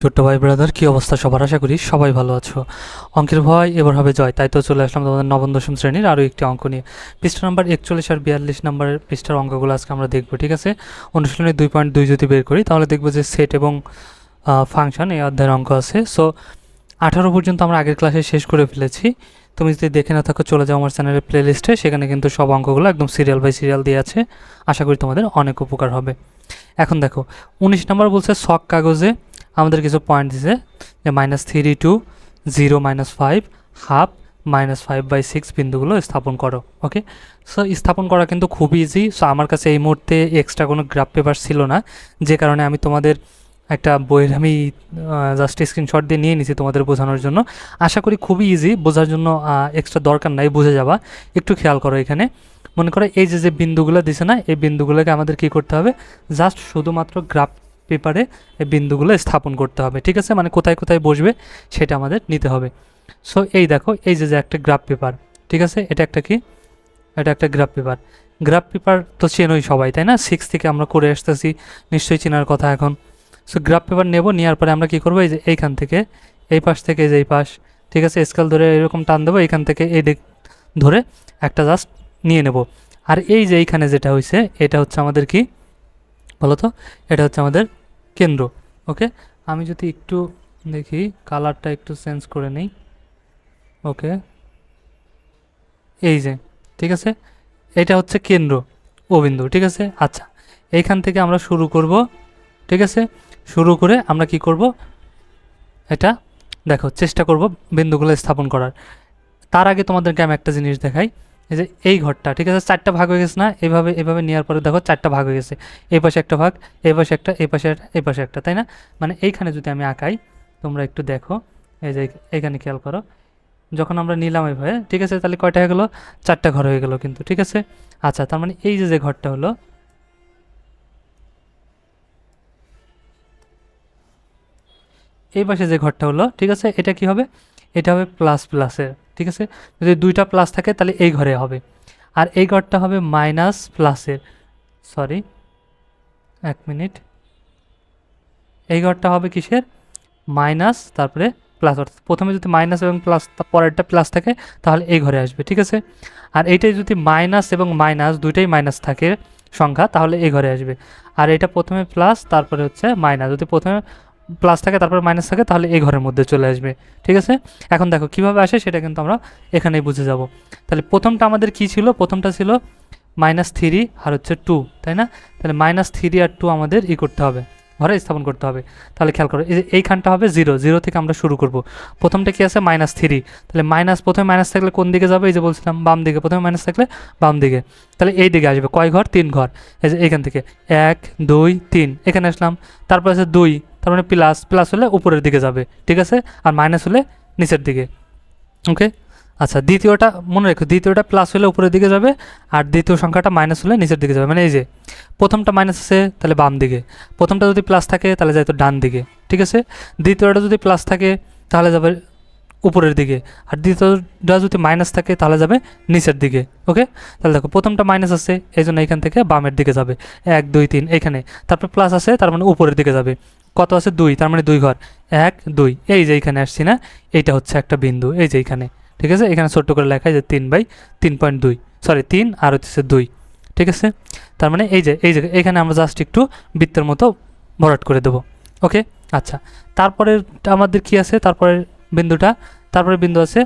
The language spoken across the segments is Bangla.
ছোট্ট ভাই ব্রাদার, কি অবস্থা সবার? আশা করি সবাই ভালো আছো। অঙ্কের ভয় এবার হবে জয়, তাই তো চলে আসলাম তোমাদের নবম দশম শ্রেণীর আরও একটি অঙ্ক নিয়ে। পৃষ্ঠা নাম্বার 41 আর 42 নাম্বারের পৃষ্ঠার অঙ্কগুলো আজকে আমরা দেখবো, ঠিক আছে? অনুশীলনী 2.2 যদি বের করি তাহলে দেখবো যে সেট এবং ফাংশন এই অধ্যায়ের অঙ্ক আছে। সো 18 পর্যন্ত আমরা আগের ক্লাসে শেষ করে ফেলেছি। তুমি যদি দেখে না থাকো চলে যাও আমার চ্যানেলের প্লে লিস্টে, সেখানে কিন্তু সব অঙ্কগুলো একদম সিরিয়াল বাই সিরিয়াল দিয়ে আছে। আশা করি তোমাদের অনেক উপকার হবে। এখন দেখো 19 নম্বর বলছে শখ কাগজে আমাদের কিছু পয়েন্ট দিছে যে -3 টু 0 -5 হাফ -5/6 বিন্দুগুলো স্থাপন করো। ওকে, সো স্থাপন করা কিন্তু খুব ইজি। সো আমার কাছে এই মুহূর্তে এক্সট্রা কোনো গ্রাফ পেপার ছিল না, যে কারণে আমি তোমাদের একটা বইয়ের আমি জাস্ট স্ক্রিনশট দিয়ে নিয়ে নিছি তোমাদের বোঝানোর জন্য। আশা করি খুবই ইজি, বোঝার জন্য এক্সট্রা দরকার নাই, বুঝে যাবা। একটু খেয়াল করো, এখানে মনে করো এই যে বিন্দুগুলো দিছে না, এই বিন্দুগুলোকে আমাদের কী করতে হবে, জাস্ট শুধুমাত্র গ্রাফ পেপারে এই বিন্দুগুলো স্থাপন করতে হবে, ঠিক আছে? মানে কোথায় কোথায় বসবে সেটা আমাদের নিতে হবে। সো এই দেখো, এই যে একটা গ্রাফ পেপার, ঠিক আছে? এটা একটা কি, এটা একটা গ্রাফ পেপার। গ্রাফ পেপার তো চেনই সবাই, তাই না? 6 থেকে আমরা করে আসতেছি, নিশ্চয়ই চেনার কথা এখন। সো গ্রাফ পেপার নেব, নেওয়ার পরে আমরা কী করবো, এই যে এইখান থেকে এই পাশ থেকে এই যে এই পাশ, ঠিক আছে? স্কেল ধরে এরকম টান দেবো, এইখান থেকে এই দিক ধরে একটা জাস্ট নিয়ে নেব। আর এই যে এইখানে যেটা হয়েছে এটা হচ্ছে আমাদের কি বলো তো, এটা হচ্ছে আমাদের কেন্দ্র। ওকে, আমি যদি একটু দেখি কালারটা একটু চেঞ্জ করে নেই। ওকে, এই যে, ঠিক আছে, এটা হচ্ছে কেন্দ্র ও বিন্দু, ঠিক আছে? আচ্ছা, এইখান থেকে আমরা শুরু করব, ঠিক আছে? শুরু করে আমরা কি করব, এটা দেখো চেষ্টা করব বিন্দুগুলো স্থাপন করার। তার আগে তোমাদেরকে আমি একটা জিনিস দেখাই। এই যে এই ঘরটা, ঠিক আছে, 4টা ভাগ হয়ে গেছে না? এভাবে এভাবে নেওয়ার পরে দেখো 4টা ভাগ হয়ে গেছে। এই পাশে একটা ভাগ, এই পাশে একটা, এই পাশে একটা, এই পাশে একটা, তাই না? মানে এইখানে যদি আমি আঁকাই, তোমরা একটু দেখো, এই যে এইখানে খেয়াল করো, যখন আমরা নিলাম এইভাবে, ঠিক আছে, তাহলে কয়টা হয়ে গেলো? 4টা ঘর হয়ে গেল কিন্তু, ঠিক আছে? আচ্ছা, তার মানে এই যে ঘরটা হলো, এই পাশে যে ঘরটা হলো, ঠিক আছে, এটা কি হবে? এটা হবে প্লাস প্লাসের, ঠিক আছে? যদি 2টা প্লাস থাকে তাহলে এই ঘরে হবে। আর এই ঘরটা হবে মাইনাস প্লাসের, সরি 1 মিনিট, এই ঘরটা হবে কিসের? মাইনাস তারপরে প্লাস, অর্থাৎ প্রথমে যদি মাইনাস এবং প্লাস পরেরটা প্লাস থাকে তাহলে এই ঘরে আসবে, ঠিক আছে? আর এইটাই যদি মাইনাস এবং মাইনাস দুইটাই মাইনাস থাকে সংখ্যা, তাহলে এই ঘরে আসবে। আর এটা প্রথমে প্লাস তারপরে হচ্ছে মাইনাস, যদি প্রথমে প্লাস থাকে তারপরে মাইনাস থাকে তাহলে এই ঘরের মধ্যে চলে আসবে, ঠিক আছে? এখন দেখো কীভাবে আসে সেটা কিন্তু আমরা এখানেই বুঝে যাব। তাহলে প্রথমটা আমাদের কি ছিল? প্রথমটা ছিল -3 আর হচ্ছে 2, তাই না? তাহলে -3 আর 2 আমাদের করতে হবে, ঘরে স্থাপন করতে হবে। তাহলে খেয়াল করো, এই যে এইখানটা হবে 0, 0 থেকে আমরা শুরু করব। প্রথমটা কি আছে? -3, তাহলে প্রথমে মাইনাস থাকলে কোন দিকে যাবে? এই যে বলছিলাম বাম দিকে, প্রথমে মাইনাস থাকলে বাম দিকে, তাহলে এই দিকে আসবে। কয় ঘর? 3 ঘর। এই যে এইখান থেকে 1 2 3 এখানে আসলাম, তারপর আছে 2, তার মানে প্লাস, প্লাস হলে উপরের দিকে যাবে, ঠিক আছে? আর মাইনাস হলে নিচের দিকে। ওকে, আচ্ছা, দ্বিতীয়টা মনে রেখো, দ্বিতীয়টা প্লাস হলে উপরের দিকে যাবে, আর দ্বিতীয় সংখ্যাটা মাইনাস হলে নিচের দিকে যাবে। মানে এই যে প্রথমটা মাইনাস আছে তাহলে বাম দিকে, প্রথমটা যদি প্লাস থাকে তাহলে যায় তো ডান দিকে, ঠিক আছে? দ্বিতীয়টা যদি প্লাস থাকে তাহলে যাবে উপরের দিকে, আর দ্বিতীয়টা যদি মাইনাস থাকে তাহলে যাবে নিচের দিকে। ওকে, তাহলে দেখো প্রথমটা মাইনাস আছে এই জন্য এখান থেকে বামের দিকে যাবে, 1 2 3 এখানে, তারপর প্লাস আছে তার মানে উপরের দিকে যাবে। কত আছে? 2, তার মানে 2 ঘর, 1 2, এই যে এইখানে আসছি না, এইটা হচ্ছে একটা বিন্দু, এই যে এইখানে, ঠিক আছে? এখানে ছোট্ট করে লেখা যে 3/3.2, সরি 3 আর হচ্ছে 2, ঠিক আছে? তার মানে এই যে এখানে আমরা জাস্ট একটু বৃত্তের মতো ভরাট করে দেবো। ওকে, আচ্ছা, তারপরে আমাদের কি আছে? তারপরে বিন্দুটা, তারপরে বিন্দু আছে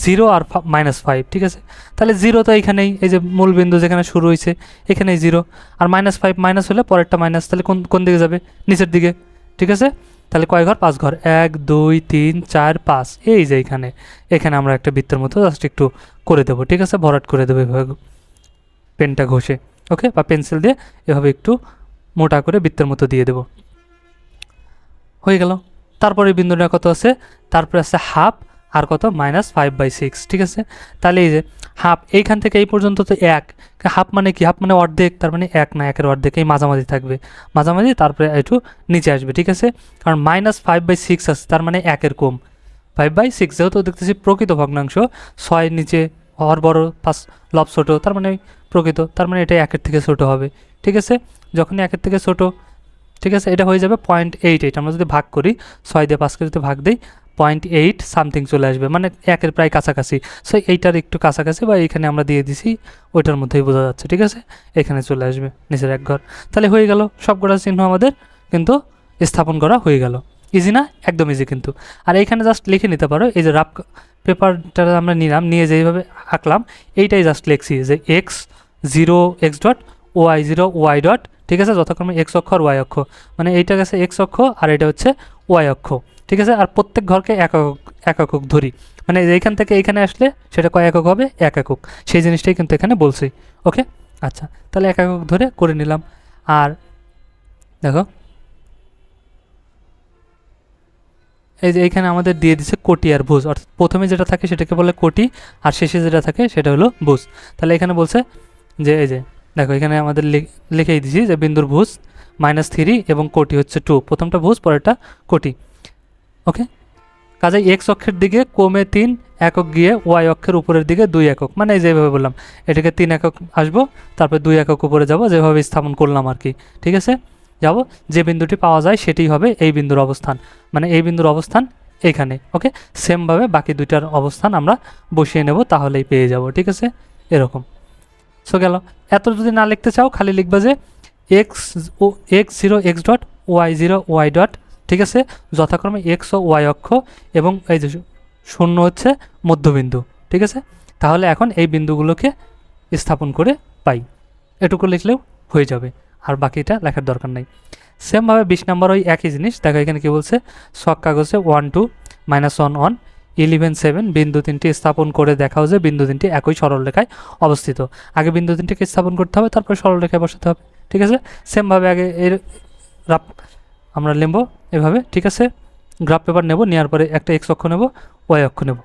0 আর -5, ঠিক আছে? তাহলে 0 তো এইখানেই, এই যে মূল বিন্দু যেখানে শুরু হয়েছে এখানেই 0, আর -5 মাইনাস হলে পরেরটা মাইনাস, তাহলে কোন কোন দিকে যাবে? নিচের দিকে, ঠিক আছে? তাহলে কয় ঘর? 5 ঘর, 1 2 3 4 5, এই যে এইখানে, এখানে আমরা একটা বৃত্তের মতো জাস্ট একটু করে দেবো, ঠিক আছে? ভরাট করে দেবো এভাবে পেনটা ঘষে, ওকে, বা পেন্সিল দিয়ে এভাবে একটু মোটা করে বৃত্তের মতো দিয়ে দেবো, হয়ে গেল। তারপরে বিন্দুটা কত আছে? তারপরে আছে হাফ, আর কত? -5/6, ঠিক আছে? তাহলে এই যে হাফ, এইখান থেকে এই পর্যন্ত তো 1, হাফ মানে কি? হাফ মানে অর্ধেক, তার মানে 1 না, 1-এর অর্ধেক, এই মাঝামাঝি থাকবে, মাঝামাঝি, তারপরে একটু নিচে আসবে, ঠিক আছে? কারণ -5/6 আছে, তার মানে 1-এর কম। 5/6 যেহেতু দেখতেছি প্রকৃত ভগ্নাংশ, 6 নিচে, হর বড়, 5 লব ছোট, তার মানে প্রকৃত, তার মানে এটা 1-এর থেকে ছোট হবে, ঠিক আছে? যখনই 1-এর থেকে ছোট ঠিক আছে, এটা হয়ে যাবে 0.88। আমরা যদি ভাগ করি 6 দিয়ে 5কে যদি ভাগ দিই 0.8 সামথিং চলে আসবে, মানে একের প্রায় কাছাকাছি। সো এইটার একটু কাছাকাছি বা এইখানে আমরা দিয়ে দিছি, ওইটার মধ্যেই বোঝা যাচ্ছে। ঠিক আছে, এখানে চলে আসবে নিচের এক ঘর। তাহলে হয়ে গেল সবকটা চিহ্ন আমাদের কিন্তু স্থাপন করা হয়ে গেল। ইজি না? একদম ইজি কিন্তু। আর এইখানে জাস্ট লিখে নিতে পারো, এই যে রাফ পেপারটা আমরা নিলাম, নিয়ে যেইভাবে আঁকলাম এইটাই জাস্ট লিখছি যে x0 x dot y0 y dot, ঠিক আছে, যথাক্রমে x অক্ষ আর y অক্ষ, মানে এইটা গেছে x অক্ষ আর এটা হচ্ছে y অক্ষ। ঠিক আছে, আর প্রত্যেক ঘরকে এক একক ধরি, মানে এইখান থেকে এইখানে আসলে সেটা কয় একক হবে? 1 একক। সেই জিনিসটাই কিন্তু এখানে বলছি। ওকে, আচ্ছা, তাহলে 1 একক ধরে করে নিলাম। আর দেখো এই যে এইখানে আমাদের দিয়ে দিচ্ছে কোটি আর ভুজ, অর্থাৎ প্রথমে যেটা থাকে সেটাকে বলে কোটি আর শেষে যেটা থাকে সেটা হলো ভুজ। তাহলে এখানে বলছে যে এই যে দেখো এখানে আমাদের লিখেই দিছি যে বিন্দুর ভুজ -3 এবং কোটি হচ্ছে 2, প্রথমটা ভুজ পরেরটা কোটি। ওকে, কাজেই এক্স অক্ষের দিকে কমে 3 একক গিয়ে ওয়াই অক্ষের উপরের দিকে 2 একক, মানে যেভাবে বললাম এটাকে 3 একক আসবো, তারপর 2 একক উপরে যাব, যেভাবে স্থাপন করলাম আর কি। ঠিক আছে, যাব, যে বিন্দুটি পাওয়া যায় সেটি হবে এই বিন্দুর অবস্থান, মানে এই বিন্দুর অবস্থান এইখানে। ওকে, সেমভাবে বাকি দুইটার অবস্থান আমরা বসিয়ে নেব, তাহলেই পেয়ে যাব। ঠিক আছে, এরকম। সো গেল। এত যদি না লিখতে চাও খালি লিখবা যে x0 x dot y0 y dot, ঠিক আছে, যথাক্রমে এক্স ও ওয়াই অক্ষ এবং এই যে 0 হচ্ছে মধ্যবিন্দু। ঠিক আছে, তাহলে এখন এই বিন্দুগুলোকে স্থাপন করে পাই, এটুকু লিখলেও হয়ে যাবে, আর বাকিটা লেখার দরকার নেই। সেমভাবে 20 নম্বর ওই একই জিনিস, দেখো এখানে কি বলছে, ছক কাগজে 1 2 -1 1 11 7 বিন্দু তিনটি স্থাপন করে দেখাও যে বিন্দু তিনটি একই সরলরেখায় অবস্থিত। আগে বিন্দু তিনটিকে স্থাপন করতে হবে, তারপর সরলরেখায় বসাতে হবে। ঠিক আছে, সেমভাবে আগে এর আমরা নেব এভাবে। ঠিক আছে, গ্রাফ পেপার নেব, নেওয়ার পরে একটা এক্স অক্ষ নেব, ওয়াই অক্ষ নেব,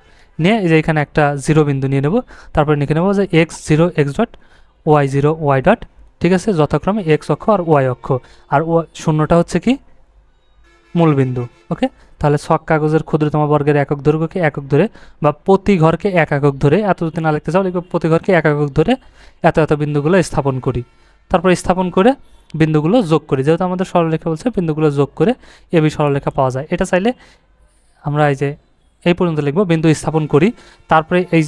নিয়ে এই যে এখানে একটা 0 বিন্দু নিয়ে নেব, তারপরে লিখে নেব যে x0 x dot y0 y dot, ঠিক আছে, যথাক্রমে এক্স অক্ষ আর ওয়াই অক্ষ, আর শূন্যটা হচ্ছে কি? মূল বিন্দু। ওকে, তাহলে ছক কাগজের ক্ষুদ্রতম বর্গের একক দৈর্ঘ্যকে একক ধরে বা প্রতি ঘরকে 1 একক ধরে, এত যদি না লিখতে চাও লিখবে প্রতি ঘরকে 1 একক ধরে এত এত বিন্দুগুলো স্থাপন করি, তারপর স্থাপন করে বিন্দুগুলো যোগ করি, যেহেতু আমাদের সরলরেখা বলছে বিন্দুগুলো যোগ করে এবি সরলরেখা পাওয়া যায়। এটা চাইলে আমরা এই যে এই পর্যন্ত লিখবো, বিন্দু স্থাপন করি, তারপরে এই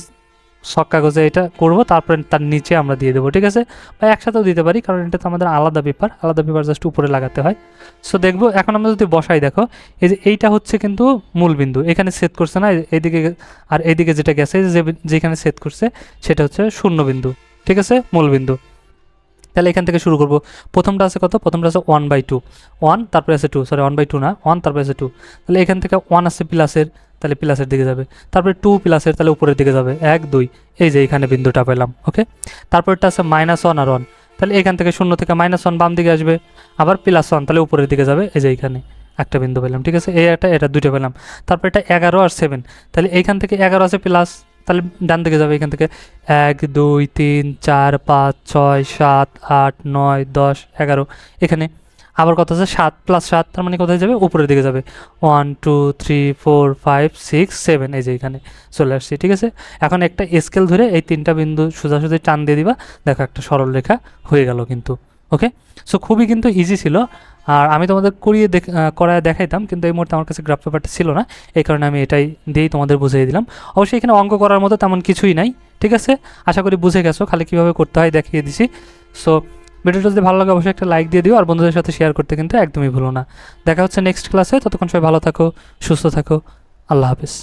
ছক কাগজে এটা করব, তারপরে তার নিচে আমরা দিয়ে দেবো। ঠিক আছে, বা একসাথেও দিতে পারি, কারণ এটা তো আমাদের আলাদা পেপার জাস্ট উপরে লাগাতে হয়। সো দেখবো এখন আমরা যদি বসাই, দেখো এই যে এইটা হচ্ছে কিন্তু মূল বিন্দু, এখানে সেট করছে না এইদিকে, আর এইদিকে যেটা গেছে যেখানে সেট করছে সেটা হচ্ছে শূন্য বিন্দু। ঠিক আছে, মূল বিন্দু। তাহলে এখান থেকে শুরু করব। প্রথমটা আছে কত? প্রথমটা আছে 1/2, 1 তারপরে আছে 2, সরি 1/2 না, 1 তারপরে আছে 2। তাহলে এখান থেকে 1 আছে প্লাসের, তাহলে প্লাসের দিকে যাবে, তারপরে 2 প্লাসের, তাহলে উপরের দিকে যাবে, 1 2, এই যে এখানে বিন্দুটা পেলাম। ওকে, তারপরটা আছে -1 আর 1, তাহলে এখান থেকে 0 থেকে -1 বাম দিকে আসবে, আবার +1, তাহলে উপরের দিকে যাবে, এই যে এইখানে একটা বিন্দু পেলাম। ঠিক আছে, এটা দুইটা পেলাম। তারপর এটা 11 আর 7, তাহলে এইখান থেকে 11 আছে প্লাস, তাহলে ডান দিকে যাবে, এখান থেকে 1 2 3 4 5 6 7 8 9 10 11, এখানে আবার কত আছে? 7 + 7, তার মানে কোথায় যাবে? উপরের দিকে যাবে, 1 2 3 4 5 6 7, এই যে এখানে চলে আসছে। ঠিক আছে, এখন একটা স্কেল ধরে এই 3টা বিন্দু সোজাসুজি টান দিয়ে দিবা, দেখো একটা সরল রেখা হয়ে গেল কিন্তু। ওকে, সো খুবই কিন্তু ইজি ছিল, আর আমি তোমাদের করায় দেখাইতাম, কিন্তু এই মুহূর্তে আমার কাছে গ্রাফ পেপারটা ছিল না, এই কারণে আমি এটাই দিয়েই তোমাদের বুঝিয়ে দিলাম। অবশ্যই এখানে অঙ্ক করার মতো তেমন কিছুই নাই। ঠিক আছে, আশা করি বুঝে গেছো, খালি কীভাবে করতে হয় দেখিয়ে দিছি। সো ভিডিওটা যদি ভালো লাগে অবশ্যই একটা লাইক দিয়ে দিও, আর বন্ধুদের সাথে শেয়ার করতে কিন্তু একদমই ভুলো না। দেখা হচ্ছে নেক্সট ক্লাসে, ততক্ষণ সবাই ভালো থাকো, সুস্থ থাকো, আল্লাহ হাফিজ।